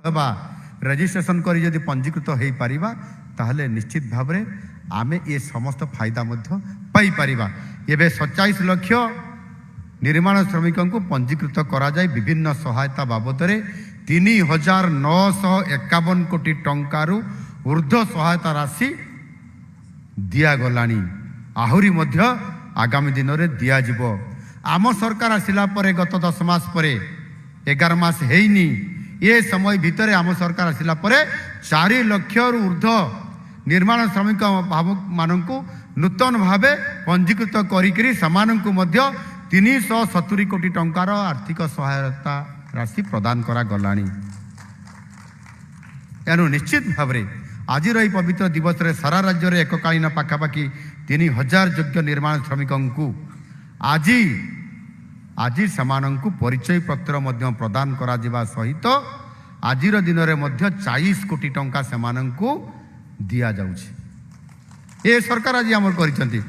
ହେବା ରେଜିଷ୍ଟ୍ରେସନ କରି ଯଦି ପଞ୍ଜୀକୃତ ହୋଇପାରିବା ତାହେଲେ ନିଶ୍ଚିତ ଭାବରେ ଆମେ ଏ ସମସ୍ତ ଫାଇଦା ମଧ୍ୟ ପାଇପାରିବା। ଏବେ 27 ଲକ୍ଷ ନିର୍ମାଣ ଶ୍ରମିକଙ୍କୁ ପଞ୍ଜୀକୃତ କରାଯାଇ ବିଭିନ୍ନ ସହାୟତା ବାବଦରେ 3,951 କୋଟି ଟଙ୍କାରୁ ଊର୍ଦ୍ଧ୍ୱ ସହାୟତା ରାଶି ଦିଆଗଲାଣି। ଆହୁରି ମଧ୍ୟ ଆଗାମୀ ଦିନରେ ଦିଆଯିବ। ଆମ ସରକାର ଆସିଲା ପରେ ଗତ 10 ମାସ ପରେ 11 ମାସ ହେଇନି, ଏ ସମୟ ଭିତରେ ଆମ ସରକାର ଆସିଲା ପରେ 4 ଲକ୍ଷରୁ ଊର୍ଦ୍ଧ୍ୱ ନିର୍ମାଣ ଶ୍ରମିକ ମାନଙ୍କୁ ନୂତନ ଭାବେ ପଞ୍ଜୀକୃତ କରିକିରି ସେମାନଙ୍କୁ ମଧ୍ୟ 370 କୋଟି ଟଙ୍କାର ଆର୍ଥିକ ସହାୟତା ରାଶି ପ୍ରଦାନ କରାଗଲାଣି। ଏଣୁ ନିଶ୍ଚିତ ଭାବରେ ଆଜିର ଏହି ପବିତ୍ର ଦିବସରେ ସାରା ରାଜ୍ୟରେ ଏକକାଳୀନ ପାଖାପାଖି 3,000 ଯୋଗ୍ୟ ନିର୍ମାଣ ଶ୍ରମିକଙ୍କୁ ଆଜି ସେମାନଙ୍କୁ ପରିଚୟ ପତ୍ର ମଧ୍ୟ ପ୍ରଦାନ କରାଯିବା ସହିତ ଆଜିର ଦିନରେ ମଧ୍ୟ 40 କୋଟି ଟଙ୍କା ସେମାନଙ୍କୁ ଦିଆଯାଉଛି। ଏ ସରକାର ଆଜି ଆମର କରିଛନ୍ତି,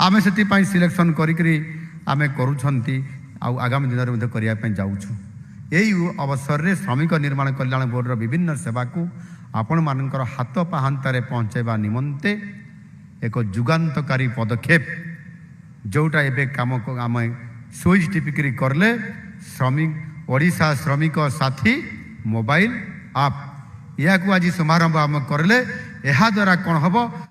ଆମେ ସେଥିପାଇଁ ସିଲେକ୍ସନ କରିକିରି ଆମେ କରୁଛନ୍ତି, ଆଉ ଆଗାମୀ ଦିନରେ ମଧ୍ୟ କରିବା ପାଇଁ ଯାଉଛୁ। ଏହି ଅବସରରେ ଶ୍ରମିକ ନିର୍ମାଣ କଲ୍ୟାଣ ବୋର୍ଡର ବିଭିନ୍ନ ସେବାକୁ ଆପଣମାନଙ୍କର ହାତ ପାହାନ୍ତାରେ ପହଞ୍ଚାଇବା ନିମନ୍ତେ ଏକ ଯୁଗାନ୍ତକାରୀ ପଦକ୍ଷେପ ଯେଉଁଟା ଏବେ କାମକୁ ଆମେ ସୁଇଚ୍ ଟିପିକିରି କଲେ ଓଡ଼ିଶା ଶ୍ରମିକ ସାଥୀ ମୋବାଇଲ ଆପ୍, ଏହାକୁ ଆଜି ଶୁଭାରମ୍ଭ ଆମେ କଲେ। ଏହାଦ୍ୱାରା କ'ଣ ହେବ?